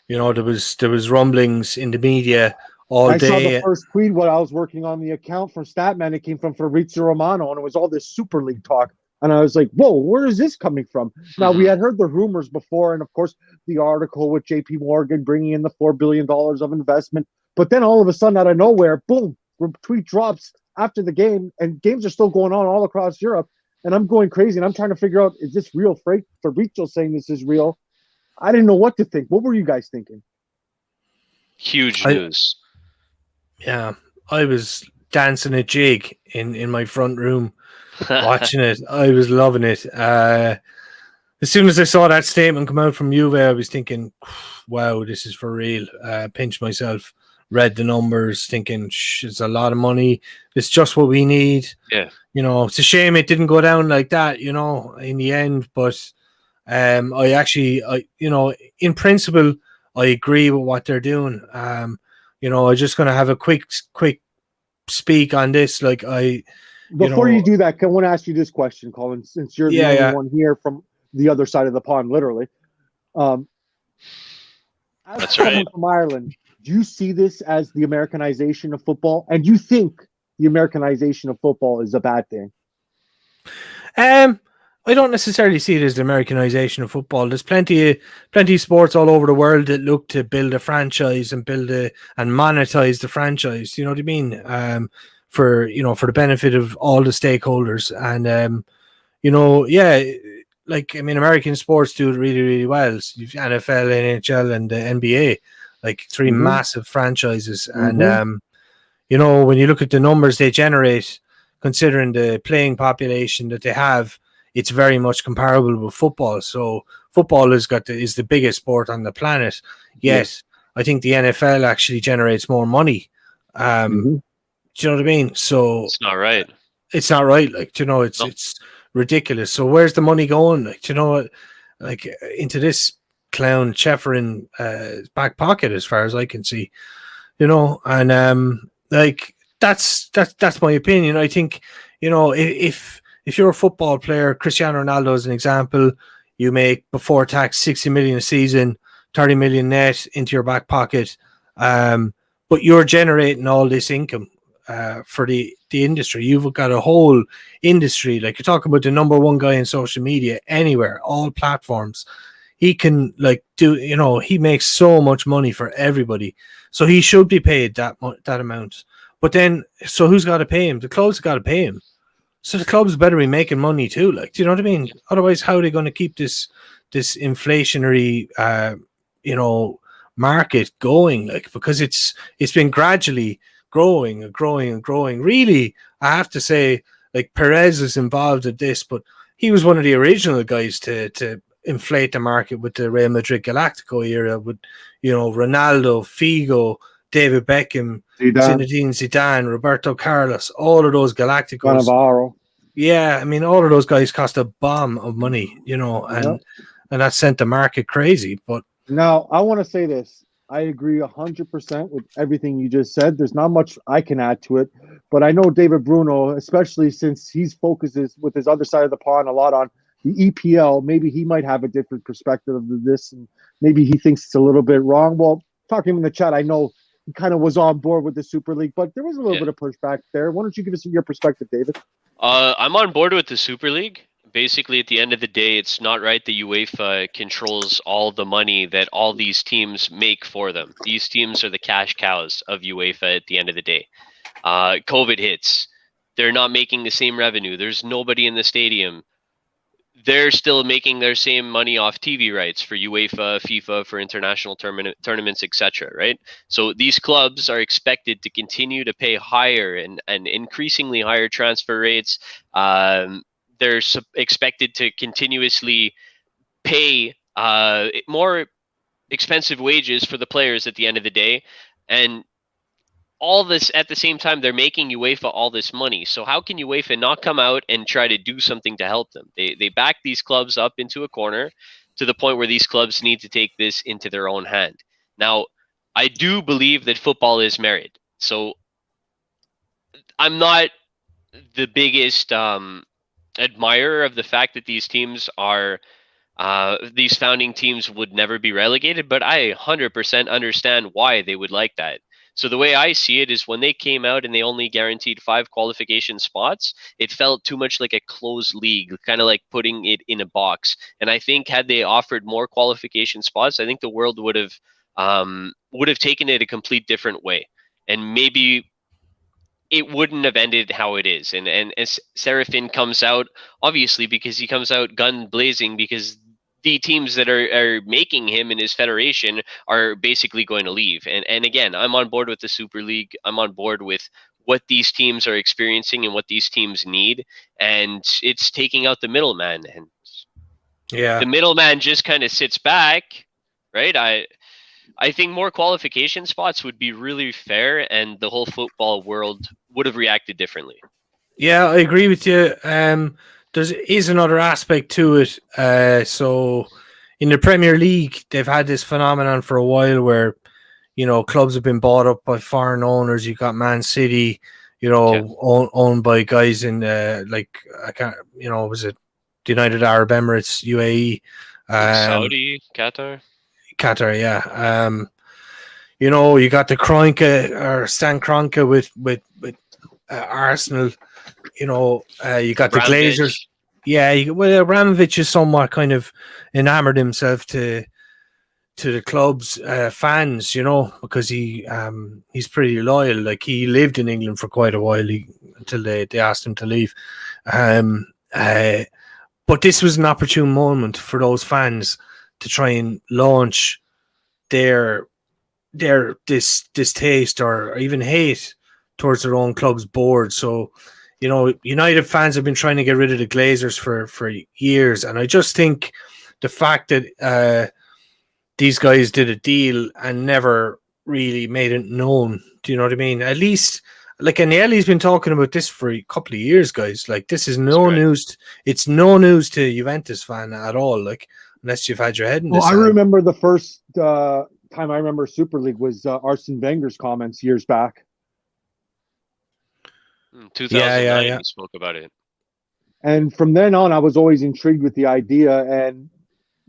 You know, there was rumblings in the media all day. I saw the first tweet while I was working on the account from Statman. It came from Fabrizio Romano, and it was all this Super League talk. And I was like, whoa, where is this coming from? Now, we had heard the rumors before, and of course, the article with JP Morgan bringing in the $4 billion of investment. But then all of a sudden, out of nowhere, boom, tweet drops after the game, and games are still going on all across Europe. And I'm going crazy, and I'm trying to figure out, is this real? Fabrizio saying this is real. I didn't know what to think. What were you guys thinking? Huge news. Yeah, I was dancing a jig in my front room watching it. I was loving it. As soon as I saw that statement come out from Juve, I was thinking, wow, this is for real. Pinched myself, read the numbers, thinking, it's a lot of money. It's just what we need. Yeah. You know, it's a shame it didn't go down like that, you know, in the end. But I you know, in principle, I agree with what they're doing. You know, I'm just going to have a quick speak on this. Like Before you do that, I want to ask you this question, Colin, since you're the only one here from the other side of the pond, literally. As That's someone right. from Ireland, do you see this as the Americanization of football? And do you think the Americanization of football is a bad thing? I don't necessarily see it as the Americanization of football. There's plenty of sports all over the world that look to build a franchise and and monetize the franchise. You know what I mean? For the benefit of all the stakeholders. And you know, yeah, like I mean, American sports do it really, really well. You've NFL, NHL, and the NBA, like 3 massive franchises. And you know, when you look at the numbers they generate, considering the playing population that they have, it's very much comparable with football. So football is the biggest sport on the planet. Yet I think the NFL actually generates more money. Do you know what I mean? So it's not right. It's not right. Like, you know, it's ridiculous. So where's the money going? Like, you know, like into this clown Cheferin back pocket, as far as I can see. And like that's my opinion. I think if you're a football player, Cristiano Ronaldo is an example. You make before tax 60 million a season, 30 million net into your back pocket, but you're generating all this income for the industry. You've got a whole industry. Like, you're talking about the number one guy in social media anywhere, all platforms. He can he makes so much money for everybody. So he should be paid that amount. But then, so who's got to pay him? The clubs got to pay him. So the clubs better be making money too. Like, do you know what I mean? Otherwise, how are they going to keep this inflationary, market going? Like, because it's been gradually growing and growing and growing. Really, I have to say, like, Perez is involved in this, but he was one of the original guys to inflate the market with the Real Madrid Galactico era, with Ronaldo, Figo, David Beckham, Zinedine Zidane, Roberto Carlos, all of those Galacticos. Cannavaro. Yeah, I mean, all of those guys cost a bomb of money, and that sent the market crazy. But now, I want to say this. I agree 100% with everything you just said. There's not much I can add to it, but I know David Bruno, especially since he's focuses with his other side of the pond a lot on the EPL. Maybe he might have a different perspective of this, and maybe he thinks it's a little bit wrong. Well, talking in the chat, I know he kind of was on board with the Super League, but there was a little bit of pushback there. Why don't you give us your perspective, David? I'm on board with the Super League. Basically, at the end of the day, it's not right that UEFA controls all the money that all these teams make for them. These teams are the cash cows of UEFA at the end of the day. COVID hits. They're not making the same revenue. There's nobody in the stadium. They're still making their same money off TV rights for UEFA, FIFA, for international tournaments, etc. Right? So these clubs are expected to continue to pay higher and increasingly higher transfer rates. They're expected to continuously pay more expensive wages for the players at the end of the day. And all this at the same time, they're making UEFA all this money. So how can UEFA not come out and try to do something to help them? They back these clubs up into a corner to the point where these clubs need to take this into their own hand. Now, I do believe that football is merit. So I'm not the biggest admirer of the fact that these teams are these founding teams would never be relegated, but I 100% understand why they would like that. So the way I see it is, when they came out and they only guaranteed 5 qualification spots, it felt too much like a closed league, kind of like putting it in a box. And I think had they offered more qualification spots, I think the world would have taken it a complete different way. And maybe it wouldn't have ended how it is. And as Serafin comes out, obviously, because he comes out gun blazing, because the teams that are making him and his federation are basically going to leave. And again, I'm on board with the Super League. I'm on board with what these teams are experiencing and what these teams need. And it's taking out the middleman. And the middleman just kind of sits back, right? I think more qualification spots would be really fair, and the whole football world would have reacted differently. Yeah, I agree with you. There is another aspect to it. So in the Premier League, they've had this phenomenon for a while where, clubs have been bought up by foreign owners. You got Man City, owned by guys in was it the United Arab Emirates, UAE, Saudi, Qatar, yeah. You got the Kroenke or Stan Kroenke with Arsenal. You got the Glazers. Yeah, Abramovich is somewhat kind of enamored himself to the club's fans, because he's pretty loyal. Like, he lived in England for quite a while until they asked him to leave. But this was an opportune moment for those fans to try and launch their distaste or even hate towards their own club's board. So, United fans have been trying to get rid of the Glazers for years, and I just think the fact that these guys did a deal and never really made it known. Do you know what I mean? At least, like, Agnelli's been talking about this for a couple of years, guys. Like, this is no news. It's no news to a Juventus fan at all. Like, unless you've had your head in the Well, I sand. remember the first time I remember Super League was Arsene Wenger's comments years back. 2009, Yeah. he spoke about it. And from then on, I was always intrigued with the idea and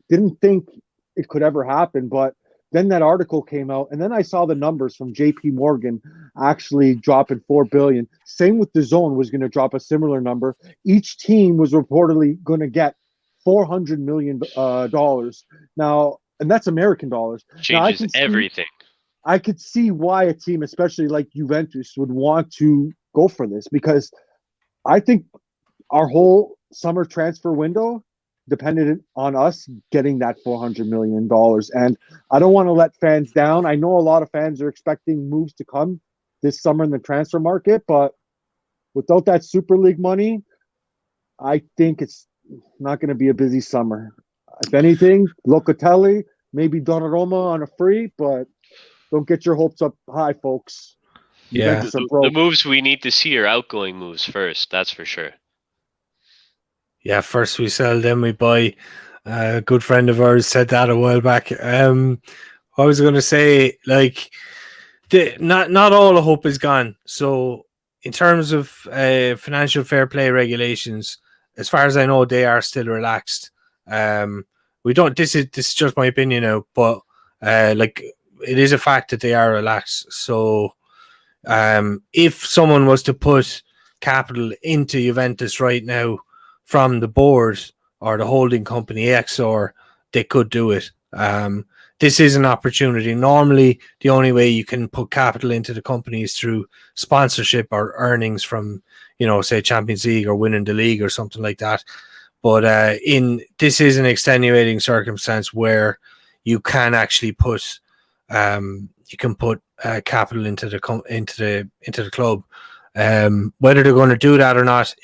didn't think it could ever happen. But then that article came out, and then I saw the numbers from J.P. Morgan actually dropping $4 billion. Same with the Zone was going to drop a similar number. Each team was reportedly going to get $400 million now, and that's American dollars. Changes everything. I could see why a team, especially like Juventus, would want to go for this, because I think our whole summer transfer window depended on us getting that $400 million. And I don't want to let fans down. I know a lot of fans are expecting moves to come this summer in the transfer market, but without that Super League money, I think it's not going to be a busy summer. If anything, Locatelli, maybe Donnarumma on a free, but don't get your hopes up high, folks. Yeah. The moves we need to see are outgoing moves first, that's for sure. Yeah, first we sell, then we buy. A good friend of ours said that a while back. I was going to say, like, not all the hope is gone. So, in terms of financial fair play regulations, as far as I know, they are still relaxed. We don't. This is just my opinion now, but like, it is a fact that they are relaxed. So, if someone was to put capital into Juventus right now from the board or the holding company Exor, they could do it. This is an opportunity. Normally, the only way you can put capital into the company is through sponsorship or earnings from, say Champions League or winning the league or something like that. But this is an extenuating circumstance where you can actually put capital into the club. Whether they're going to do that or not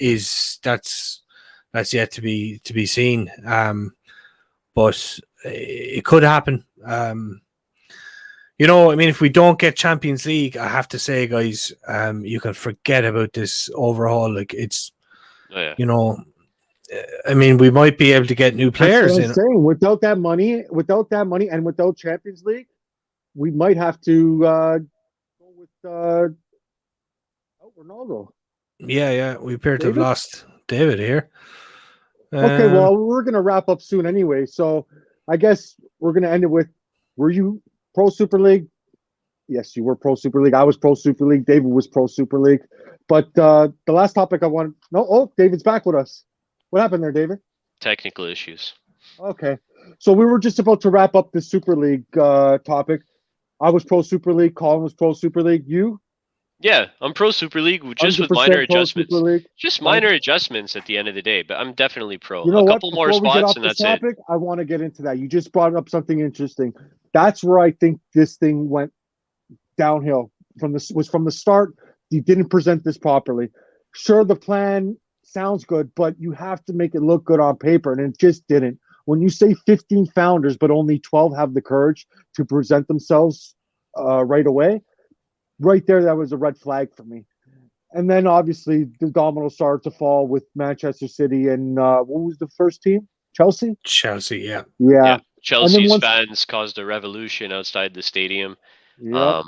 that's yet to be seen. But it could happen. If we don't get Champions League, I have to say, guys, you can forget about this overhaul. Like, it's, we might be able to get new players. That's what I'm saying. Without that money, and without Champions League, we might have to go with Ronaldo. Yeah, we appear to have lost David here. Okay, well, we're going to wrap up soon anyway, so I guess we're going to end it with, were you pro Super League? Yes, you were pro Super League. I was pro Super League. David was pro Super League. But the last topic I wanted... David's back with us. What happened there, David? Technical issues. Okay, so we were just about to wrap up the Super League topic. I was pro Super League. Colin was pro Super League. You? Yeah, I'm pro Super League, just with minor adjustments. Just minor adjustments at the end of the day, but I'm definitely pro. You know a what? couple more Before we get spots off and this that's topic, I want to get into that. You just brought up something interesting. That's where I think this thing went downhill. From the start, you didn't present this properly. Sure, the plan sounds good, but you have to make it look good on paper, and it just didn't. When you say 15 founders, but only 12 have the courage to present themselves right away, right there, that was a red flag for me. And then obviously the dominoes started to fall with Manchester City and what was the first team? Chelsea, yeah. Chelsea's fans caused a revolution outside the stadium. Yep.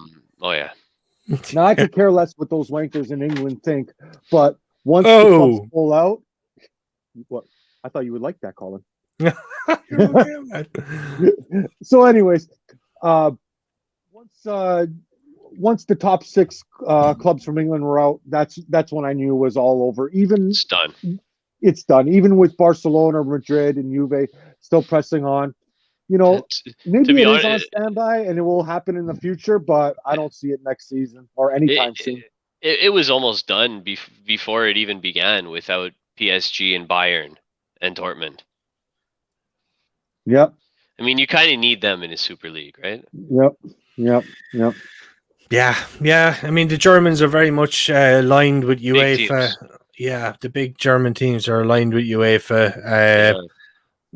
Now I could care less what those wankers in England think, but once the clubs pull out, what? I thought you would like that, Colin. So anyways, once the top six clubs from England were out, that's when I knew it was all over. it's done. It's done. Even with Barcelona, Madrid, and Juve still pressing on. Maybe it is on standby and it will happen in the future, but I don't see it next season or anytime soon. It was almost done before it even began without PSG and Bayern and Dortmund. Yep. I mean, you kind of need them in a Super League, right? Yep. Yeah. I mean, the Germans are very much aligned with UEFA. Yeah, the big German teams are aligned with UEFA.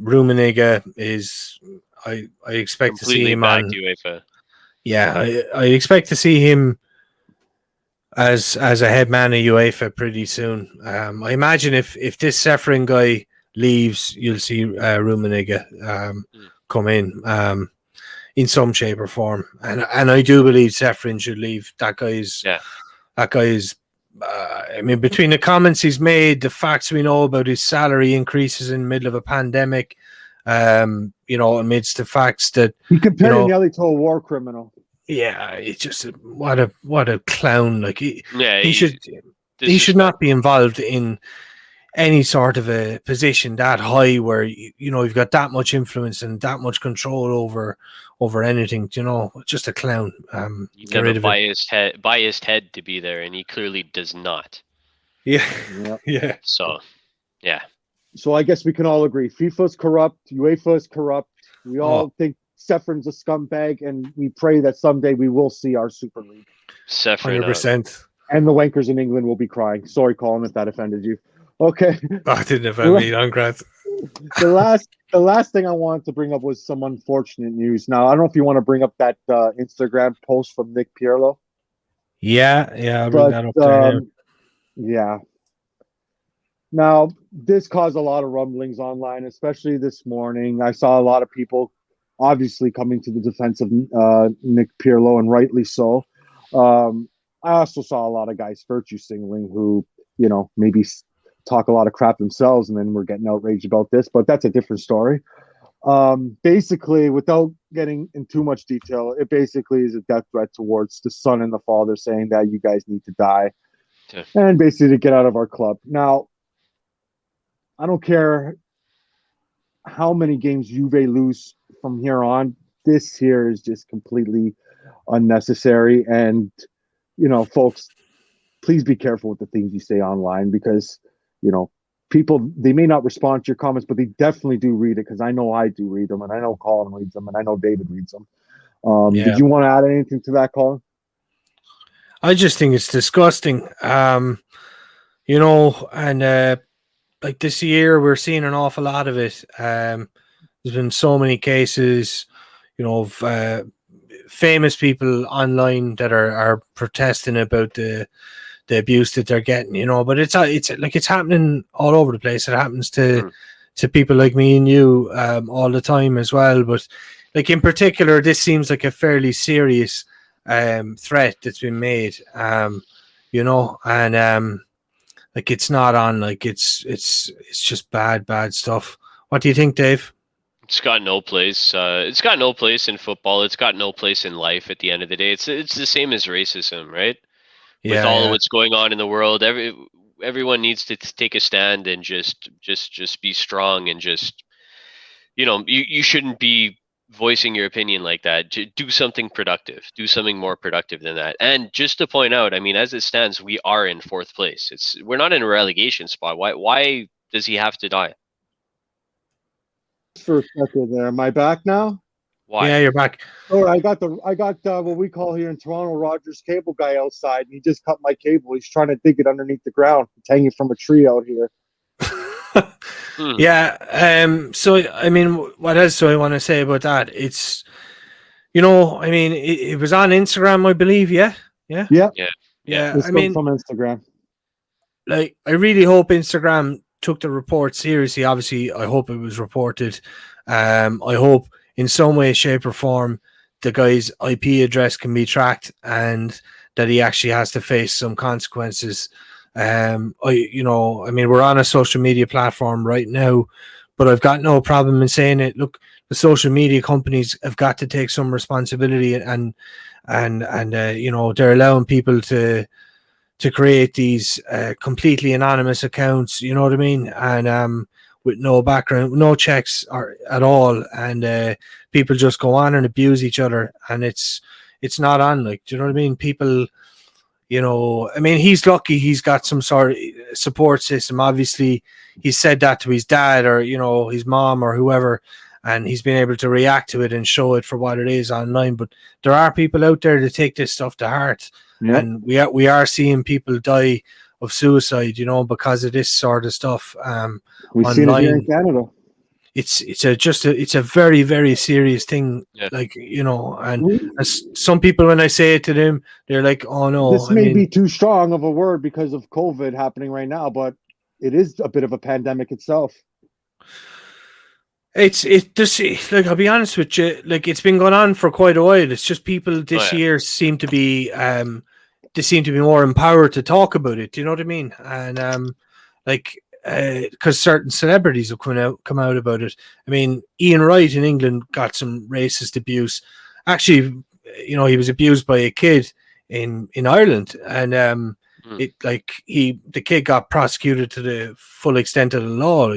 Rummenigge is... I expect completely to see him back on UEFA. Yeah, I expect to see him as a head man of UEFA pretty soon. I imagine if this Seferin guy leaves, you'll see Rummenigge come in some shape or form, and I do believe Ceferin should leave. That guy's. I mean, between the comments he's made, the facts we know about his salary increases in the middle of a pandemic, amidst the facts that he compared Nelly to a war criminal. Yeah, it's just what a clown! Like he should not be involved in any sort of a position that high where you've got that much influence and that much control over anything. Just a clown. You have a biased head to be there, and he clearly does not. Yeah. So, yeah. So I guess we can all agree FIFA's corrupt, UEFA is corrupt. We all think Ceferin's a scumbag, and we pray that someday we will see our Super League. 100%. And the wankers in England will be crying. Sorry, Colin, if that offended you. Okay. I didn't offend me. I'm glad. The last thing I wanted to bring up was some unfortunate news. Now, I don't know if you want to bring up that Instagram post from Nick Pirlo. Yeah, I'll bring that up there. Yeah. Now, this caused a lot of rumblings online, especially this morning. I saw a lot of people obviously coming to the defense of Nick Pirlo, and rightly so. I also saw a lot of guys virtue signaling who, maybe talk a lot of crap themselves, and then we're getting outraged about this, but that's a different story. Basically, without getting in too much detail, it basically is a death threat towards the son and the father, saying that you guys need to die and basically to get out of our club. Now, I don't care how many games Juve lose from here on. This here is just completely unnecessary. And, folks, please be careful with the things you say online, because, people, they may not respond to your comments, but they definitely do read it, because I know I do read them, and I know Colin reads them, and I know David reads them. Did you want to add anything to that, Colin? I just think it's disgusting. And like this year, we're seeing an awful lot of it. There's been so many cases, of famous people online that are protesting about the abuse that they're getting, but it's like it's happening all over the place. It happens to people like me and you all the time as well. But like in particular, this seems like a fairly serious threat that's been made, and like it's not on, like it's just bad stuff. What do you think, Dave? It's got no place. It's got no place in football. It's got no place in life. At the end of the day, it's the same as racism, right? With all of what's going on in the world, everyone needs to take a stand and just be strong, and just you shouldn't be voicing your opinion like that. Do something productive. Do something more productive than that. And just to point out, I mean, as it stands, we are in 4th place. We're not in a relegation spot. Why does he have to die? For a second there. Am I back now? Why? Yeah, you're back. All right, I got what we call here in Toronto, Rogers cable guy outside, and he just cut my cable. He's trying to dig it underneath the ground. It's hanging from a tree out here. Yeah. So I mean, what else do I want to say about that? It's, I mean, it was on Instagram, I believe. Yeah. This I mean, from Instagram. Like, I really hope Instagram took the report seriously. Obviously, I hope it was reported. I hope in some way, shape, or form the guy's IP address can be tracked, and that he actually has to face some consequences. I mean, we're on a social media platform right now, but I've got no problem in saying it. Look, the social media companies have got to take some responsibility, and they're allowing people to create these completely anonymous accounts. You know what I mean? And with no background, no checks at all, and people just go on and abuse each other, and it's not on. Like, do you know what I mean? People. I mean, he's lucky he's got some sort of support system. Obviously, he said that to his dad or, his mom or whoever, and he's been able to react to it and show it for what it is online. But there are people out there that take this stuff to heart. Yeah. And we are seeing people die of suicide, because of this sort of stuff. We've seen it here in Canada. It's a very, very serious thing. Yeah. Like, and as some people, when I say it to them, they're like, oh no, this may be too strong of a word because of COVID happening right now, but it is a bit of a pandemic itself. It's just like, I'll be honest with you, like it's been going on for quite a while. It's just people this year seem to be more empowered to talk about it. Do you know what I mean? And because certain celebrities have come out about it. I mean, Ian Wright in England got some racist abuse. Actually, he was abused by a kid in Ireland, and the kid got prosecuted to the full extent of the law.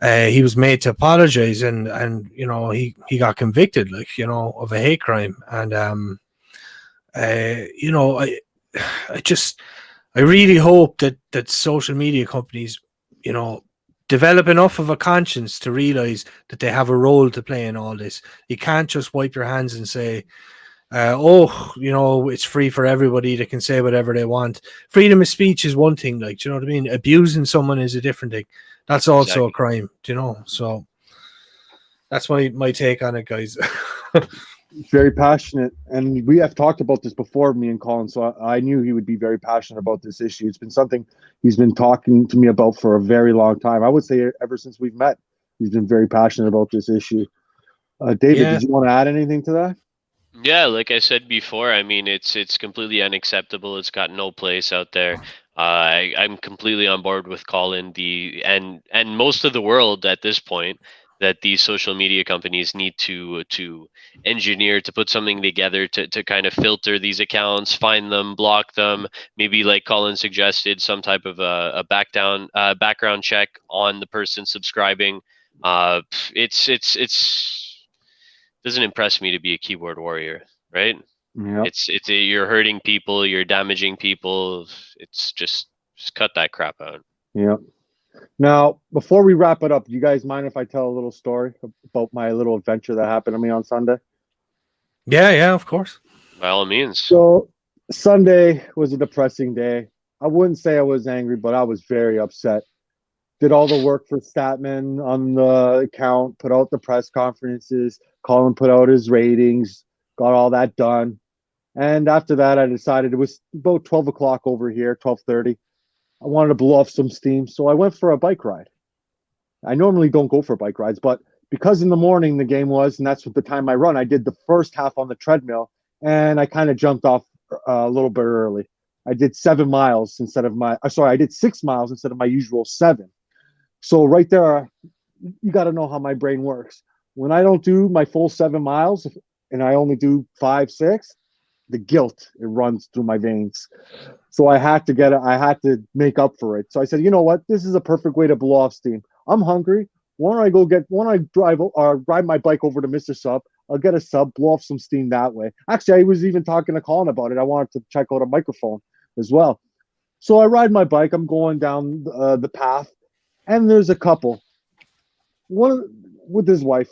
And he was made to apologize, and he got convicted, of a hate crime. And I really hope that social media companies, develop enough of a conscience to realize that they have a role to play in all this. You can't just wipe your hands and say, it's free for everybody. They can say whatever they want. Freedom of speech is one thing, do you know what I mean? Abusing someone is a different thing. That's also a crime, So that's my take on it, guys. Very passionate, and we have talked about this before, me and Colin, so I knew he would be very passionate about this issue. It's been something he's been talking to me about for a very long time. I would say ever since we've met, he's been very passionate about this issue. David, did you want to add anything to that? Yeah, like I said before, I mean, it's completely unacceptable. It's got no place out there. I'm completely on board with Colin. And most of the world at this point, that these social media companies need to engineer, to put something together to kind of filter these accounts, find them, block them, maybe like Colin suggested, some type of a background check on the person subscribing. It's doesn't impress me to be a keyboard warrior, right? Yep. It's you're hurting people, you're damaging people. It's just cut that crap out. Yep. Now, before we wrap it up, do you guys mind if I tell a little story about my little adventure that happened to me on Sunday? Yeah, of course. By all means. So Sunday was a depressing day. I wouldn't say I was angry, but I was very upset. Did all the work for Statman on the account, put out the press conferences, Colin put out his ratings, got all that done. And after that, I decided, it was about 12 o'clock over here, 12:30. I wanted to blow off some steam, so I went for a bike ride. I normally don't go for bike rides, but because in the morning the game was, and that's what the time I run, I did the first half on the treadmill, and I kind of jumped off a little bit early. I did 7 miles instead of I did 6 miles instead of my usual 7. So right there, you got to know how my brain works. When I don't do my full 7 miles and I only do 5, 6, the guilt, it runs through my veins. So I had to make up for it. So I said, you know what? This is a perfect way to blow off steam. I'm hungry. Why don't I drive or ride my bike over to Mr. Sub? I'll get a sub, blow off some steam that way. Actually, I was even talking to Colin about it. I wanted to check out a microphone as well. So I ride my bike. I'm going down the path. And there's a couple, one with his wife.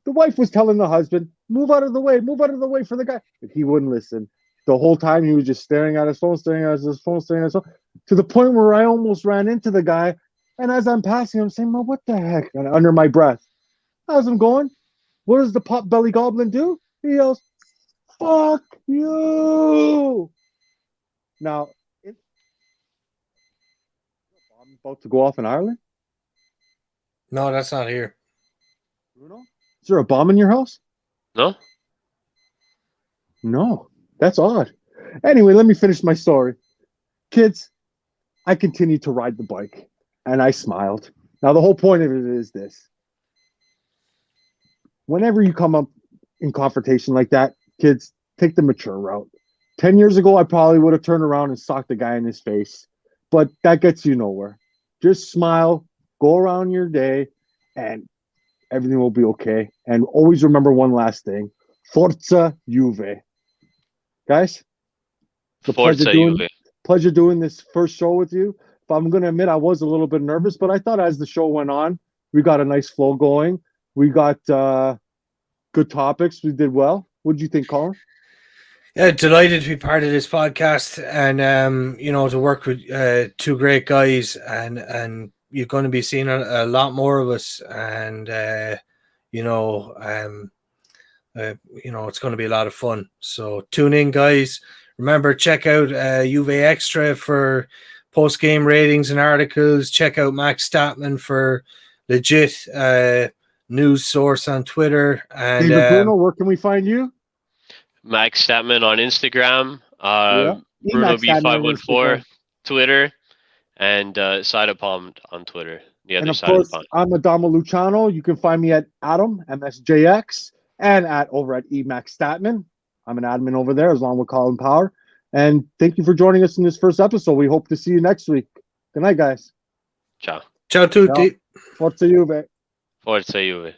The wife was telling the husband, move out of the way for the guy. But he wouldn't listen. The whole time he was just staring at his phone, to the point where I almost ran into the guy. And as I'm passing, I'm saying, well, what the heck? And under my breath. As I'm going, what does the pot belly goblin do? He yells, fuck you. Now, I'm about to go off in Ireland? No, that's not here. Bruno? Is there a bomb in your house? No? No. That's odd. Anyway, let me finish my story. Kids, I continued to ride the bike, and I smiled. Now, the whole point of it is this. Whenever you come up in confrontation like that, kids, take the mature route. 10 years ago, I probably would have turned around and socked the guy in his face. But that gets you nowhere. Just smile, go around your day, and everything will be okay. And always remember one last thing. Forza Juve. Guys, pleasure doing this first show with you. But I'm going to admit I was a little bit nervous, but I thought as the show went on, we got a nice flow going. We got good topics. We did well. What did you think, Colin? Yeah, delighted to be part of this podcast and, to work with two great guys and you're going to be seeing a lot more of us and, it's going to be a lot of fun. So tune in, guys. Remember, check out Juve Extra for post-game ratings and articles. Check out Max Statman for legit news source on Twitter. And David Bruno, where can we find you? Max Statman on Instagram. Statman Bruno on B514 Instagram. Twitter, and Side of Palm on Twitter. The And other of side of course, the pond. I'm Adamo Luciano. You can find me at Adam MSJX and over at Max Statman. I'm an admin over there, as long with Colin Power. And thank you for joining us in this first episode. We hope to see you next week. Good night, guys. Ciao. ciao tutti. Forza Juve. Forza Juve.